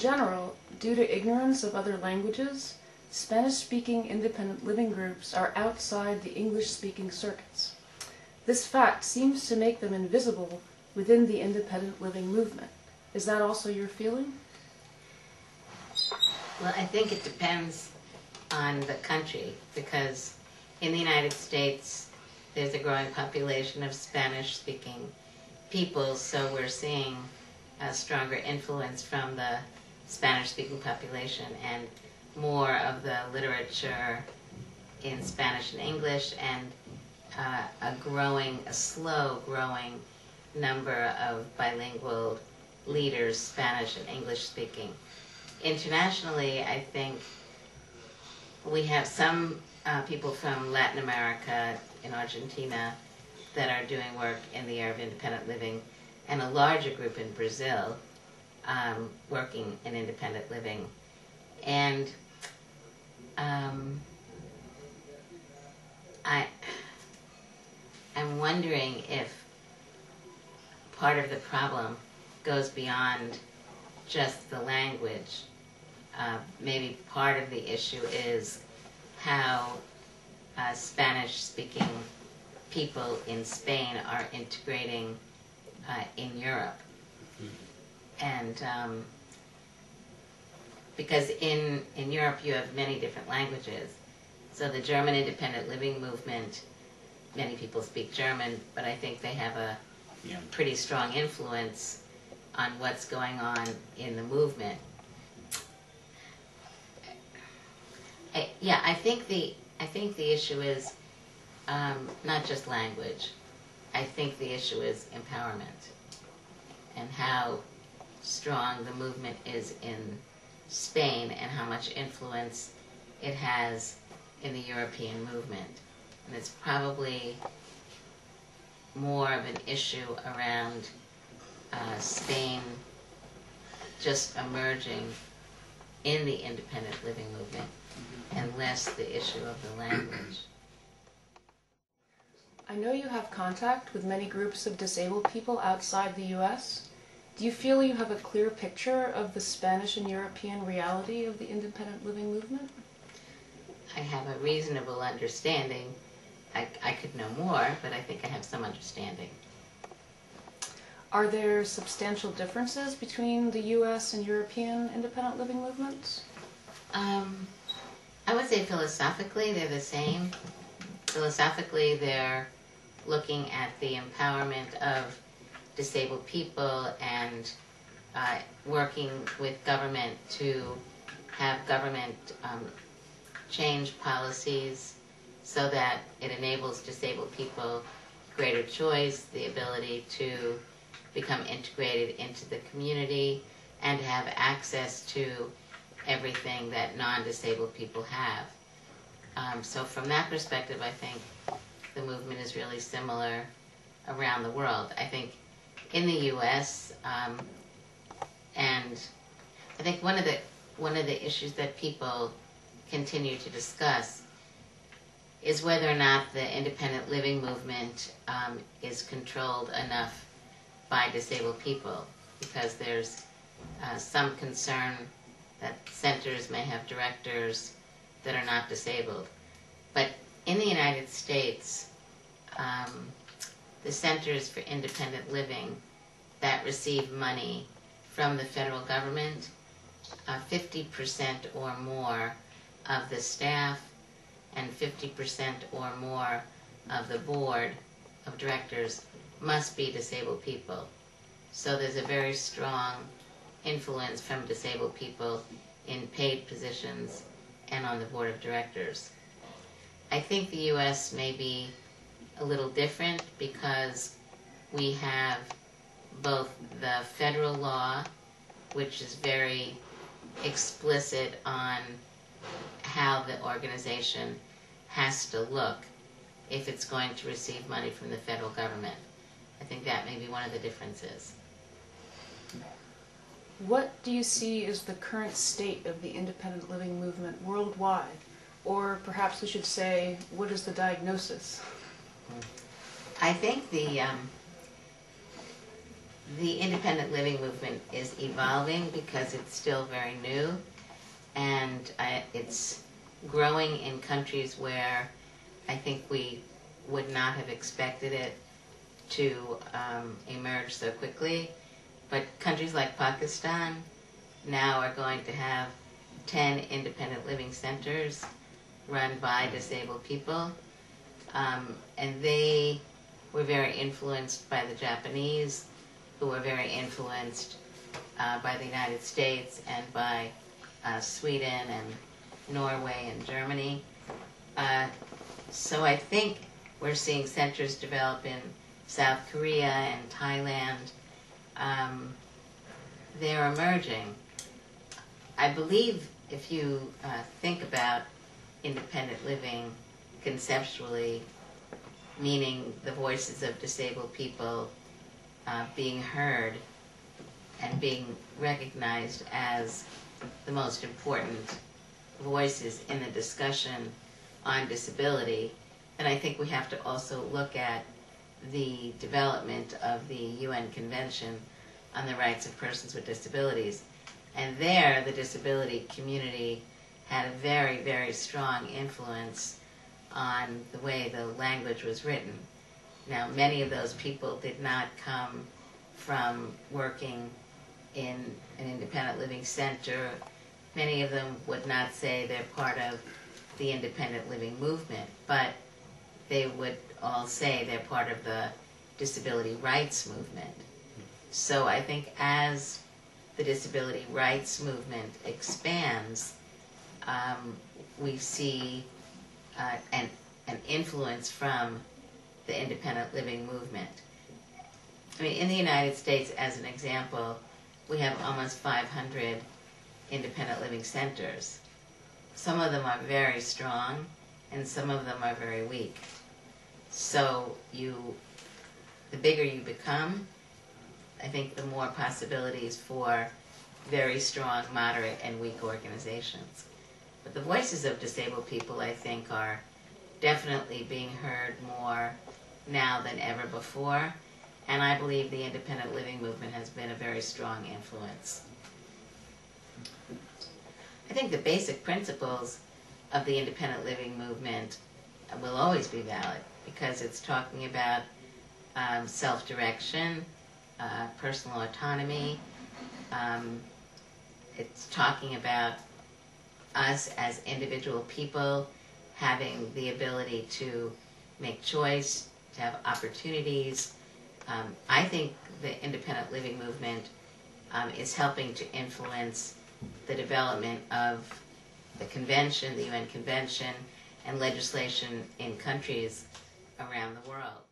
general, due to ignorance of other languages, Spanish-speaking independent living groups are outside the English-speaking circuits. This fact seems to make them invisible within the independent living movement. Is that also your feeling? Well, I think it depends on the country, because in the United States there's a growing population of Spanish-speaking people, so we're seeing a stronger influence from the Spanish-speaking population and more of the literature in Spanish and English, and a slow growing number of bilingual leaders, Spanish and English speaking. Internationally, I think we have some people from Latin America, in Argentina, that are doing work in the area of independent living, and a larger group in Brazil working in independent living. And I'm wondering if part of the problem goes beyond just the language. Maybe part of the issue is how Spanish-speaking people in Spain are integrating in Europe. And because in Europe you have many different languages. So the German independent living movement, many people speak German, but I think they have a pretty strong influence on what's going on in the movement. I think the issue is not just language. I think the issue is empowerment and how strong the movement is in Spain and how much influence it has in the European movement. And it's probably more of an issue around Spain just emerging in the independent living movement and less the issue of the language. I know you have contact with many groups of disabled people outside the U.S. Do you feel you have a clear picture of the Spanish and European reality of the independent living movement? I have a reasonable understanding. I could know more, but I think I have some understanding. Are there substantial differences between the U.S. and European independent living movements? I would say philosophically they're the same. Philosophically they're looking at the empowerment of disabled people and working with government to have government change policies so that it enables disabled people greater choice, the ability to become integrated into the community, and to have access to everything that non-disabled people have. So from that perspective, I think the movement is really similar around the world. I think in the U.S., and I think one of the issues that people continue to discuss is whether or not the independent living movement is controlled enough by disabled people, because there's some concern that centers may have directors that are not disabled. But in the United States, the Centers for Independent Living that receive money from the federal government, 50% or more of the staff and 50% or more of the board of directors must be disabled people. So there's a very strong influence from disabled people in paid positions and on the board of directors. I think the U.S. may be a little different because we have both the federal law, which is very explicit on how the organization has to look if it's going to receive money from the federal government. I think that may be one of the differences. What do you see as the current state of the independent living movement worldwide? Or perhaps we should say, what is the diagnosis? I think the independent living movement is evolving because it's still very new, and it's growing in countries where I think we would not have expected it to emerge so quickly. But countries like Pakistan now are going to have 10 independent living centers run by disabled people. And they were very influenced by the Japanese, who were very influenced by the United States and by Sweden and Norway and Germany. So I think we're seeing centers develop in South Korea and Thailand. They're emerging. I believe if you think about independent living conceptually, meaning the voices of disabled people being heard and being recognized as the most important voices in the discussion on disability, then I think we have to also look at the development of the UN Convention on the Rights of Persons with Disabilities. And there, the disability community had a very, very strong influence on the way the language was written. Now, many of those people did not come from working in an independent living center. Many of them would not say they're part of the independent living movement, but they would all say they're part of the disability rights movement. So I think as the disability rights movement expands, we see an influence from the independent living movement. I mean, in the United States, as an example, we have almost 500 independent living centers. Some of them are very strong, and some of them are very weak. So the bigger you become, I think the more possibilities for very strong, moderate, and weak organizations. But the voices of disabled people, I think, are definitely being heard more now than ever before, and I believe the independent living movement has been a very strong influence. I think the basic principles of the independent living movement will always be valid because it's talking about self-direction, personal autonomy. It's talking about us as individual people having the ability to make choice, to have opportunities. I think the independent living movement is helping to influence the development of the convention, the UN Convention, and legislation in countries around the world.